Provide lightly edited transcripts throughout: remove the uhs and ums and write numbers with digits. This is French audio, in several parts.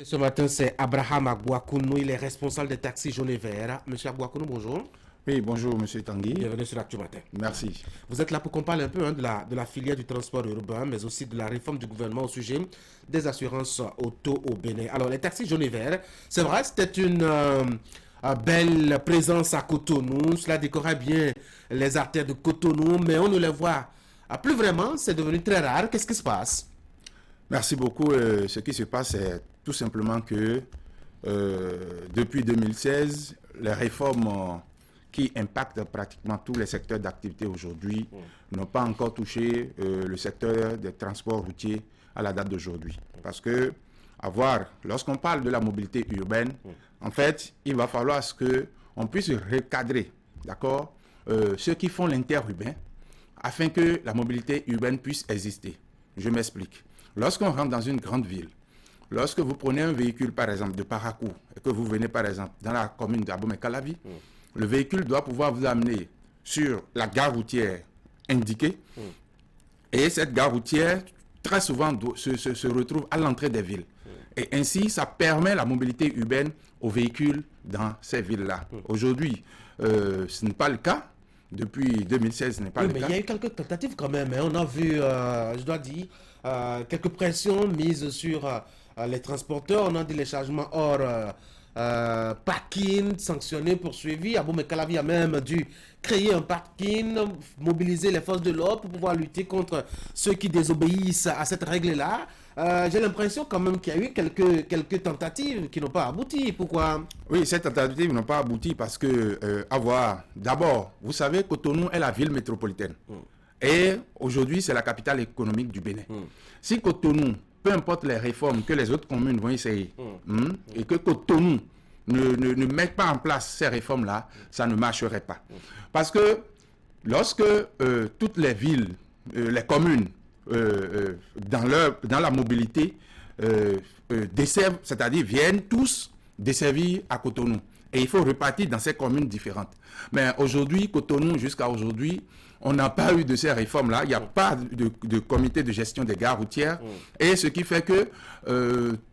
Ce matin, c'est Abraham Agouakounou, il est responsable des taxis jaunes et verts. Monsieur Agouakounou, bonjour. Oui, bonjour Monsieur Tanguy. Bienvenue sur Actu Matin. Merci. Vous êtes là pour qu'on parle un peu de la filière du transport urbain, mais aussi de la réforme du gouvernement au sujet des assurances auto au Bénin. Alors, les taxis jaunes et verts, c'est vrai, c'était une belle présence à Cotonou. Cela décorait bien les artères de Cotonou, mais on ne les voit plus vraiment. C'est devenu très rare. Qu'est-ce qui se passe? Merci beaucoup. Ce qui se passe, c'est tout simplement que depuis 2016, les réformes qui impactent pratiquement tous les secteurs d'activité aujourd'hui n'ont pas encore touché le secteur des transports routiers à la date d'aujourd'hui. Parce que lorsqu'on parle de la mobilité urbaine, en fait, il va falloir qu'on puisse recadrer, d'accord, ceux qui font l'interurbain, afin que la mobilité urbaine puisse exister. Je m'explique. Lorsqu'on rentre dans une grande ville, lorsque vous prenez un véhicule, par exemple, de Parakou, et que vous venez, par exemple, dans la commune d'Abomey-Calavi, le véhicule doit pouvoir vous amener sur la gare routière indiquée. Et cette gare routière, très souvent, se retrouve à l'entrée des villes. Et ainsi, ça permet la mobilité urbaine aux véhicules dans ces villes-là. Aujourd'hui, ce n'est pas le cas. Depuis 2016, ce n'est pas le cas. Mais il y a eu quelques tentatives quand même. On a vu, je dois dire, quelques pressions mises sur les transporteurs. On a dit les chargements hors parking, sanctionnés, poursuivis. Abomey-Calavi a même dû créer un parking, mobiliser les forces de l'ordre pour pouvoir lutter contre ceux qui désobéissent à cette règle-là. J'ai l'impression quand même qu'il y a eu quelques tentatives qui n'ont pas abouti. Pourquoi? Oui, ces tentatives n'ont pas abouti parce que, d'abord, vous savez, Cotonou est la ville métropolitaine. Et aujourd'hui, c'est la capitale économique du Bénin. Si Cotonou, peu importe les réformes que les autres communes vont essayer, et que Cotonou ne mette pas en place ces réformes-là, ça ne marcherait pas. Parce que lorsque toutes les villes, les communes, dans la mobilité, desservent, c'est-à-dire viennent tous desservir à Cotonou. Et il faut repartir dans ces communes différentes. Mais aujourd'hui, Cotonou, jusqu'à aujourd'hui, on n'a pas eu de ces réformes-là. Il n'y a pas de comité de gestion des gares routières. Et ce qui fait que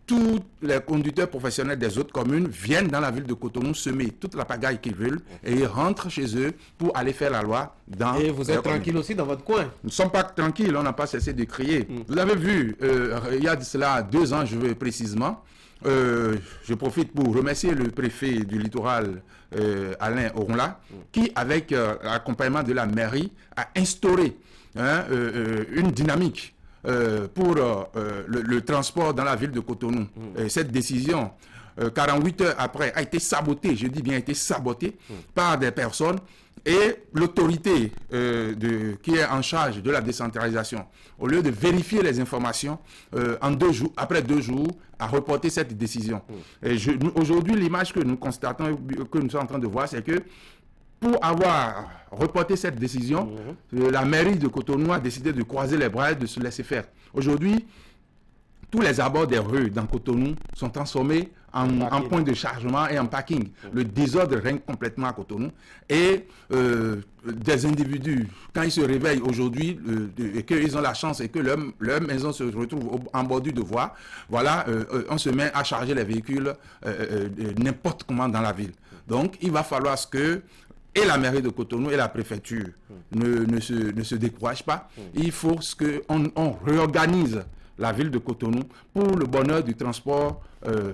tous les conducteurs professionnels des autres communes viennent dans la ville de Cotonou semer toute la pagaille qu'ils veulent et ils rentrent chez eux pour aller faire la loi dans. Et vous êtes tranquille aussi dans votre coin? Nous ne sommes pas tranquilles, on n'a pas cessé de crier. Vous avez vu, il y a de cela 2 ans, je veux précisément, je profite pour remercier le préfet du littoral, Alain Oronla, qui, avec l'accompagnement de la mairie, a instauré une dynamique pour le transport dans la ville de Cotonou. Cette décision, 48 heures après, a été sabotée, je dis bien été sabotée, par des personnes. Et l'autorité qui est en charge de la décentralisation, au lieu de vérifier les informations, après 2 jours, a reporté cette décision. Et aujourd'hui, l'image que nous constatons, que nous sommes en train de voir, c'est que pour avoir reporté cette décision, la mairie de Cotonou a décidé de croiser les bras et de se laisser faire. Aujourd'hui, tous les abords des rues dans Cotonou sont transformés en point de chargement et en parking. Le désordre règne complètement à Cotonou. Et des individus, quand ils se réveillent aujourd'hui, et qu'ils ont la chance et que leur maison se retrouve en bordure de voie, voilà, on se met à charger les véhicules n'importe comment dans la ville. Donc, il va falloir que et la mairie de Cotonou et la préfecture ne se découragent pas. Il faut qu'on réorganise la ville de Cotonou pour le bonheur du transport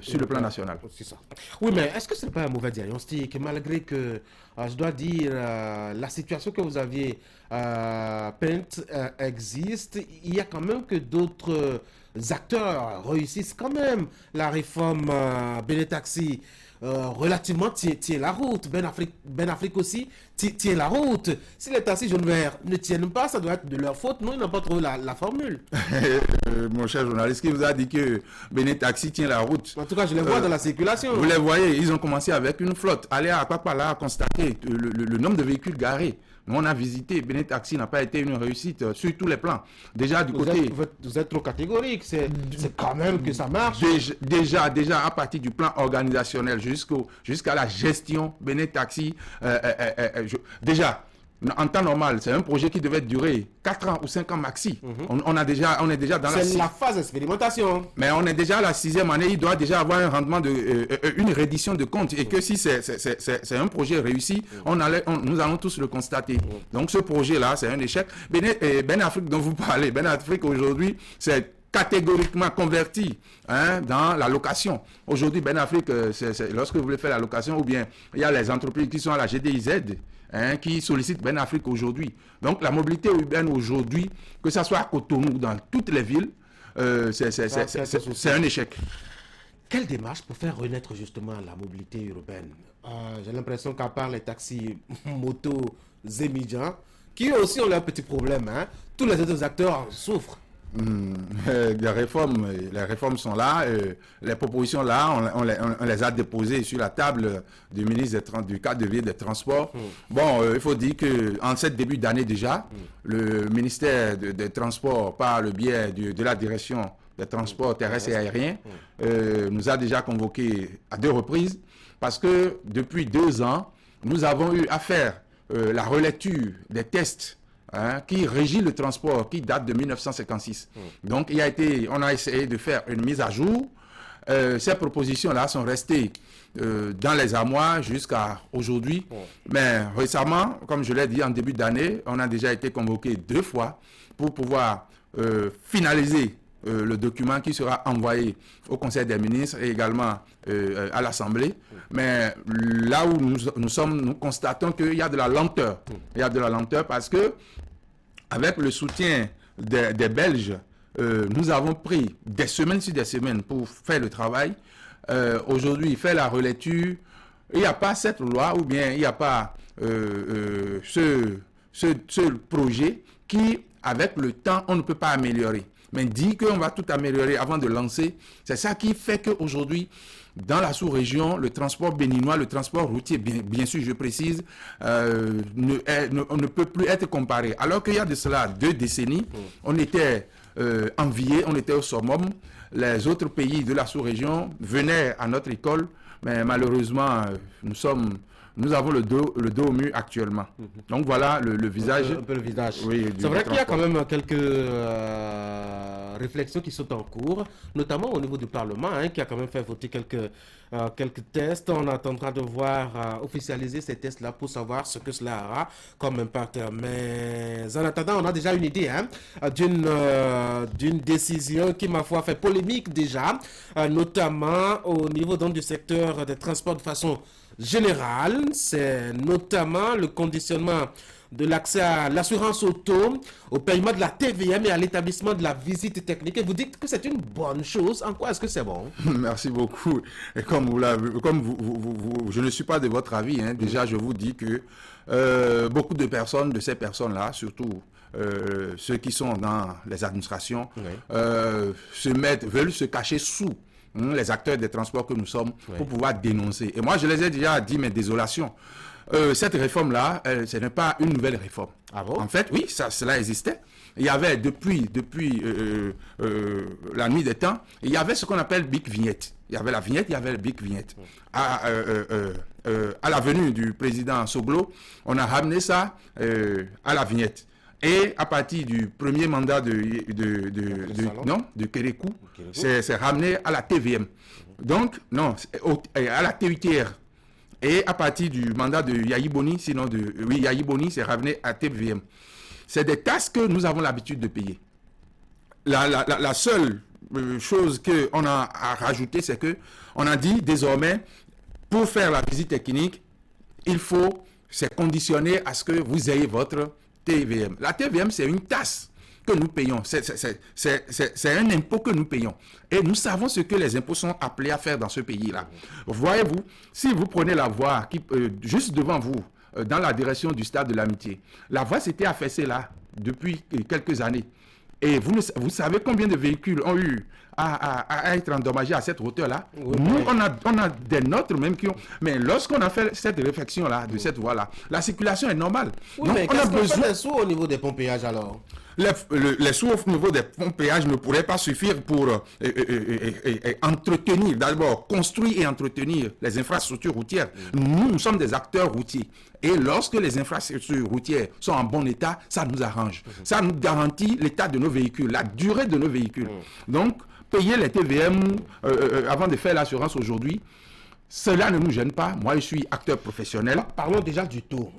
sur le plan national. C'est ça. Oui, mais est-ce que ce n'est pas un mauvais diagnostic, malgré que, je dois dire, la situation que vous aviez peinte existe, il y a quand même que d'autres acteurs réussissent quand même la réforme Bénin Taxi. Relativement tient la route. Ben Afrique aussi tient la route. Si les taxis jaunes verts ne tiennent pas, ça doit être de leur faute. Non, ils n'ont pas trouvé la formule. Mon cher journaliste, qui vous a dit que Bénin Taxi tient la route? En tout cas, je les vois dans la circulation. Vous les voyez, ils ont commencé avec une flotte. Allez à Akpakpala constater le nombre de véhicules garés. Nous, on a visité, Bénin Taxi n'a pas été une réussite sur tous les plans. Déjà, du côté... Vous êtes trop catégorique, c'est quand même que ça marche. Déjà, à partir du plan organisationnel jusqu'à la gestion, Bénin Taxi, déjà, En temps normal, c'est un projet qui devait durer 4 ans ou 5 ans maxi. On est déjà dans C'est la phase d'expérimentation. Mais on est déjà à la 6e année, il doit déjà avoir un rendement une reddition de compte. Et que si c'est un projet réussi, nous allons tous le constater. Donc ce projet-là, c'est un échec. Ben Afrique dont vous parlez, Ben Afrique aujourd'hui, c'est catégoriquement converti dans la location. Aujourd'hui, Ben Afrique, lorsque vous voulez faire la location, ou bien il y a les entreprises qui sont à la GDIZ, qui sollicitent Ben Afrique aujourd'hui. Donc la mobilité urbaine aujourd'hui, que ce soit à Cotonou ou dans toutes les villes, c'est un échec. Quelle démarche pour faire renaître justement la mobilité urbaine? J'ai l'impression qu'à part les taxis, motos, Zemidjan, qui aussi ont leurs petits problèmes, tous les autres acteurs souffrent. Les réformes sont là, les propositions là, on les a déposées sur la table du ministre du cadre de vie des transports. Bon, il faut dire qu'en cette début d'année déjà, le ministère des Transports, par le biais de la direction des transports terrestres et aériens, nous a déjà convoqués à 2 reprises, parce que depuis 2 ans, nous avons eu à faire la relecture des tests qui régit le transport, qui date de 1956. Donc, on a essayé de faire une mise à jour. Ces propositions-là sont restées dans les armoires jusqu'à aujourd'hui. Mais récemment, comme je l'ai dit en début d'année, on a déjà été convoqué 2 fois pour pouvoir finaliser le document qui sera envoyé au Conseil des ministres et également à l'Assemblée. Mais là où nous constatons qu'il y a de la lenteur. Il y a de la lenteur parce que, avec le soutien des Belges, nous avons pris des semaines sur des semaines pour faire le travail. Aujourd'hui, faire la relecture, il n'y a pas cette loi ou bien il n'y a pas ce projet qui, avec le temps, on ne peut pas améliorer. Mais dire qu'on va tout améliorer avant de lancer, c'est ça qui fait qu'aujourd'hui, dans la sous-région, le transport béninois, le transport routier, bien sûr, je précise, ne peut plus être comparé. Alors qu'il y a de cela 2 décennies, on était enviés, on était au summum. Les autres pays de la sous-région venaient à notre école, mais malheureusement, nous avons le dos au mur actuellement. Donc voilà le visage. Un peu le visage. Oui, c'est vrai qu'il y a quand même quelques réflexions qui sont en cours, notamment au niveau du Parlement, qui a quand même fait voter quelques tests. On attendra de voir officialiser ces tests-là pour savoir ce que cela aura comme impact. Mais en attendant, on a déjà une idée d'une décision qui, ma foi, fait polémique déjà, notamment au niveau donc, du secteur des transports de façon générale. C'est notamment le conditionnement de l'accès à l'assurance auto, au paiement de la TVM et à l'établissement de la visite technique. Et vous dites que c'est une bonne chose. En quoi est-ce que c'est bon? Merci beaucoup. Et comme je ne suis pas de votre avis. Déjà, je vous dis que beaucoup de ces personnes-là, surtout ceux qui sont dans les administrations, veulent se cacher sous les acteurs des transports que nous sommes pour pouvoir dénoncer. Et moi, je les ai déjà dit, mais désolation. Cette réforme-là, ce n'est pas une nouvelle réforme. Ah bon? En fait, oui, cela existait. Il y avait depuis la nuit des temps, il y avait ce qu'on appelle Big Vignette. Il y avait la vignette, il y avait le Big Vignette. À la venue du président Soglo, on a ramené ça à la vignette. Et à partir du premier mandat de Kérékou, c'est ramené à la TVM. Donc, non, à la TUTR. Et à partir du mandat de Yahi Boni, Yahi Boni, c'est ramené à TVM. C'est des taxes que nous avons l'habitude de payer. La seule chose qu'on a à rajouter, c'est qu'on a dit désormais, pour faire la visite technique, c'est conditionné à ce que vous ayez votre TVM. La TVM, c'est une taxe que nous payons. C'est un impôt que nous payons. Et nous savons ce que les impôts sont appelés à faire dans ce pays-là. Voyez-vous, si vous prenez la voie juste devant vous, dans la direction du stade de l'Amitié, la voie s'était affaissée là depuis quelques années. Et vous savez combien de véhicules ont eu à être endommagés à cette hauteur-là? Nous, on a des nôtres même qui ont... Mais lorsqu'on a fait cette réflexion-là, de cette voie-là, la circulation est normale. Oui, donc, mais qu'est-ce qu'on fait des sous au niveau des pompéages alors? les sous au niveau des fonds péages ne pourraient pas suffire pour entretenir, d'abord construire et entretenir les infrastructures routières. Nous sommes des acteurs routiers. Et lorsque les infrastructures routières sont en bon état, ça nous arrange. Ça nous garantit l'état de nos véhicules, la durée de nos véhicules. Donc, payer les TVM avant de faire l'assurance aujourd'hui, cela ne nous gêne pas. Moi, je suis acteur professionnel. Parlons déjà du taux.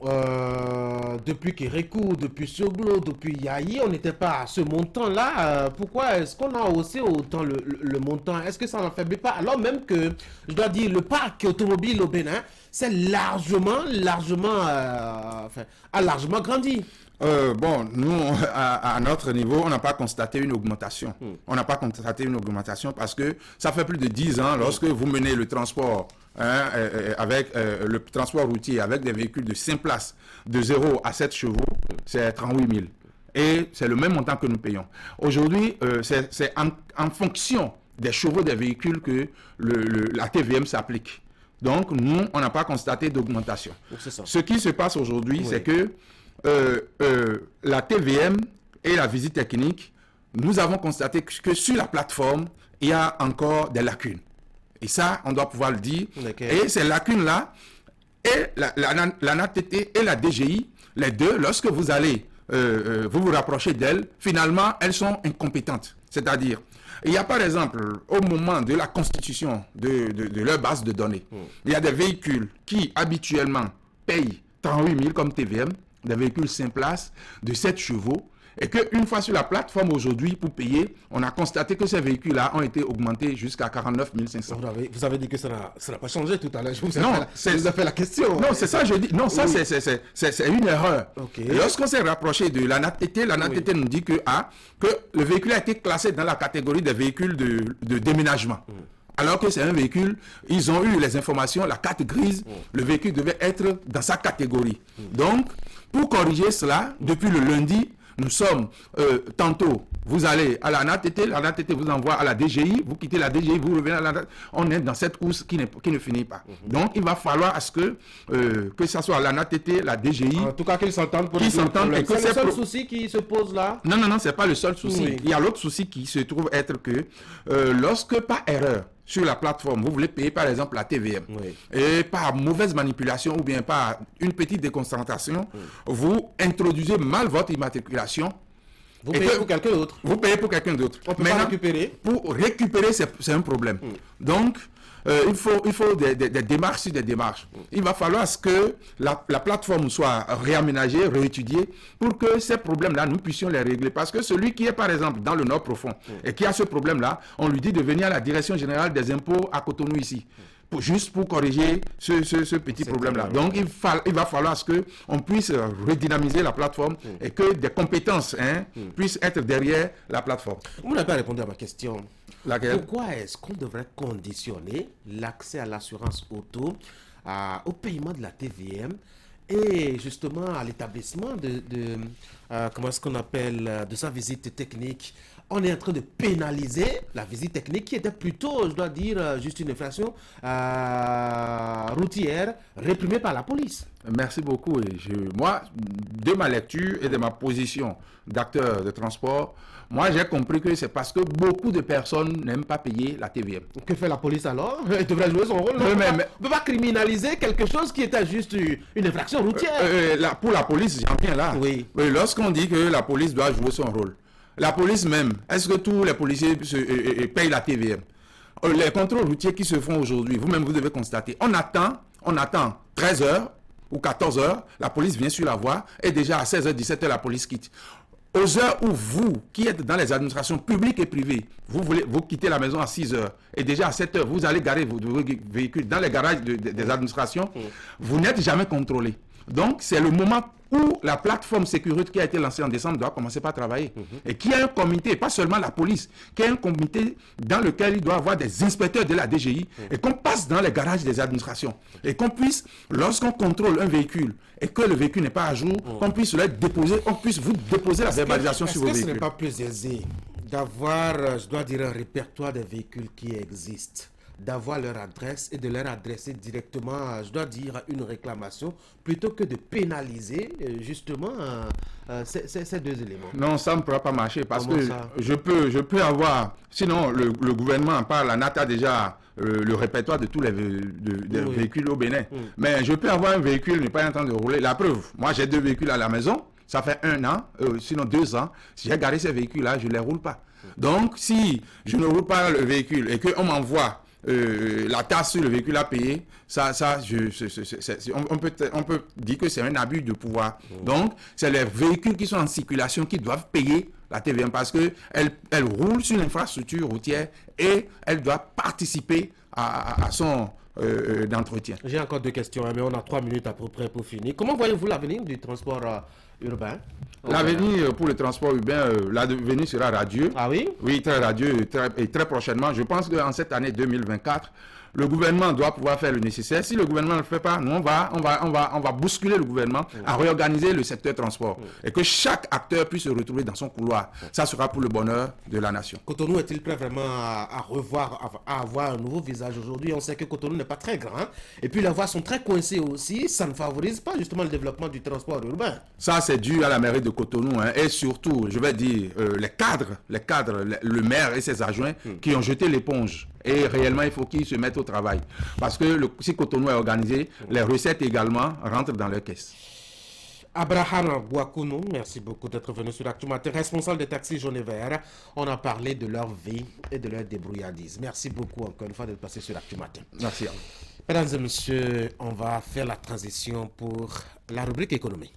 Depuis Kérékou, depuis Soglo, depuis Yahi, on n'était pas à ce montant-là. Pourquoi est-ce qu'on a haussé autant le montant? Est-ce que ça n'affaiblit pas? Alors même que, je dois dire, le parc automobile au Bénin, c'est a largement grandi. Nous, à notre niveau, on n'a pas constaté une augmentation. On n'a pas constaté une augmentation parce que ça fait plus de 10 ans, lorsque vous menez le transport avec le transport routier, avec des véhicules de 5 places, de 0 à 7 chevaux, c'est 38 000. Et c'est le même montant que nous payons. Aujourd'hui, c'est en fonction des chevaux des véhicules que la TVM s'applique. Donc, nous, on n'a pas constaté d'augmentation. Ce qui se passe aujourd'hui, c'est que la TVM et la visite technique, nous avons constaté que sur la plateforme, il y a encore des lacunes. Et ça, on doit pouvoir le dire. Et ces lacunes-là, et la NATT et la DGI, les deux, lorsque vous allez vous rapprocher d'elles, finalement, elles sont incompétentes. C'est-à-dire, il y a par exemple, au moment de la constitution de leur base de données, il y a des véhicules qui habituellement payent 38 000 comme TVM, des véhicules 5 places de 7 chevaux, et qu'une fois sur la plateforme aujourd'hui pour payer, on a constaté que ces véhicules-là ont été augmentés jusqu'à 49 500. Vous avez dit que ça n'a pas changé tout à l'heure. Je vous ai fait la question. Non, c'est ça, je dis. Non, ça, c'est une erreur. Lorsqu'on s'est rapproché de la NATT nous dit que le véhicule a été classé dans la catégorie des véhicules de déménagement. Alors que c'est un véhicule, ils ont eu les informations, la carte grise, le véhicule devait être dans sa catégorie. Donc, pour corriger cela, depuis le lundi, nous sommes tantôt, vous allez à la NATT vous envoie à la DGI, vous quittez la DGI, vous revenez à la NATT. On est dans cette course qui ne finit pas. Donc, il va falloir à ce que ce soit la NATT, la DGI... En tout cas, qu'ils s'entendent pour s'entendent. C'est le seul souci qui se pose là? Non, ce n'est pas le seul souci. Oui. Il y a l'autre souci qui se trouve être que lorsque, par erreur, sur la plateforme, vous voulez payer par exemple la TVM, et par mauvaise manipulation ou bien par une petite déconcentration, vous introduisez mal votre immatriculation. Vous payez pour quelqu'un d'autre. Vous payez pour quelqu'un d'autre. On peut pas récupérer. Pour récupérer, c'est un problème. Donc, il faut des démarches sur des démarches. Il va falloir que la plateforme soit réaménagée, réétudiée, pour que ces problèmes-là, nous puissions les régler. Parce que celui qui est, par exemple, dans le Nord profond, et qui a ce problème-là, on lui dit de venir à la Direction générale des impôts à Cotonou ici. Juste pour corriger ce petit problème-là. Donc, il va falloir qu'on puisse redynamiser la plateforme et que des compétences puissent être derrière la plateforme. Vous n'avez pas répondu à ma question. Laquelle? Pourquoi est-ce qu'on devrait conditionner l'accès à l'assurance auto au paiement de la TVM et justement à l'établissement comment est-ce qu'on appelle, de sa visite technique? On est en train de pénaliser la visite technique qui était plutôt, je dois dire, juste une infraction routière réprimée par la police. Merci beaucoup. Moi, de ma lecture et de ma position d'acteur de transport, moi j'ai compris que c'est parce que beaucoup de personnes n'aiment pas payer la TVM. Que fait la police alors? Elle devrait jouer son rôle. On ne peut pas criminaliser quelque chose qui était juste une infraction routière. Pour la police, j'en viens là. Oui. Lorsqu'on dit que la police doit jouer son rôle, la police même, est-ce que tous les policiers payent la TVM? Les contrôles routiers qui se font aujourd'hui, vous-même vous devez constater, on attend 13 heures ou 14 heures, la police vient sur la voie et déjà à 16h, 17h, la police quitte. Aux heures où vous, qui êtes dans les administrations publiques et privées, vous quittez la maison à 6 heures et déjà à 7 heures, vous allez garer vos véhicules dans les garages des administrations, vous n'êtes jamais contrôlé. Donc, c'est le moment où la plateforme sécurité qui a été lancée en décembre doit commencer par travailler. Et qui a un comité, pas seulement la police, qui a un comité dans lequel il doit y avoir des inspecteurs de la DGI et qu'on passe dans les garages des administrations. Et qu'on puisse, lorsqu'on contrôle un véhicule et que le véhicule n'est pas à jour, qu'on puisse le déposer, on puisse vous déposer la verbalisation sur vos véhicules. Est-ce que ce n'est pas plus aisé d'avoir, je dois dire, un répertoire des véhicules qui existent? d'avoir leur adresse et de leur adresser directement, je dois dire, une réclamation, plutôt que de pénaliser justement ces deux éléments? Non, ça ne pourra pas marcher parce Comment que ça? je peux avoir, sinon le gouvernement par la NATA déjà le répertoire de tous les Oui. véhicules au Bénin. Mais je peux avoir un véhicule n'est pas en train de rouler. La preuve, moi j'ai 2 véhicules à la maison, ça fait 1 an, sinon 2 ans. Si j'ai garé ces véhicules-là, je ne les roule pas. Donc si je ne roule pas le véhicule et qu'on m'envoie la taxe sur le véhicule à payer, on peut dire que c'est un abus de pouvoir. Donc, c'est les véhicules qui sont en circulation qui doivent payer la TVA parce qu'elle roule sur l'infrastructure routière et elle doit participer à son d'entretien. J'ai encore 2 questions, hein, mais on a 3 minutes à peu près pour finir. Comment voyez-vous l'avenir du transport urbain? L'avenir pour le transport urbain, l'avenir sera radieux. Ah oui? Oui, très radieux et très prochainement. Je pense qu'en cette année 2024, le gouvernement doit pouvoir faire le nécessaire. Si le gouvernement ne le fait pas, nous, on va bousculer le gouvernement à réorganiser le secteur transport et que chaque acteur puisse se retrouver dans son couloir. Ça sera pour le bonheur de la nation. Cotonou est-il prêt vraiment à revoir, à avoir un nouveau visage aujourd'hui? On sait que Cotonou n'est pas très grand. Et puis les voies sont très coincées aussi. Ça ne favorise pas justement le développement du transport urbain. Ça, c'est dû à la mairie de Cotonou. Hein, et surtout, je vais dire, les cadres, le maire et ses adjoints qui ont jeté l'éponge. Et réellement, il faut qu'ils se mettent au travail. Parce que si Cotonou est organisé, les recettes également rentrent dans leur caisse. Abraham Bouakounou, merci beaucoup d'être venu sur Actu Matin, responsable des taxis jaunes et verts. On a parlé de leur vie et de leur débrouillardise. Merci beaucoup encore une fois d'être passé sur Actu Matin. Merci à vous. Mesdames et messieurs, on va faire la transition pour la rubrique économie.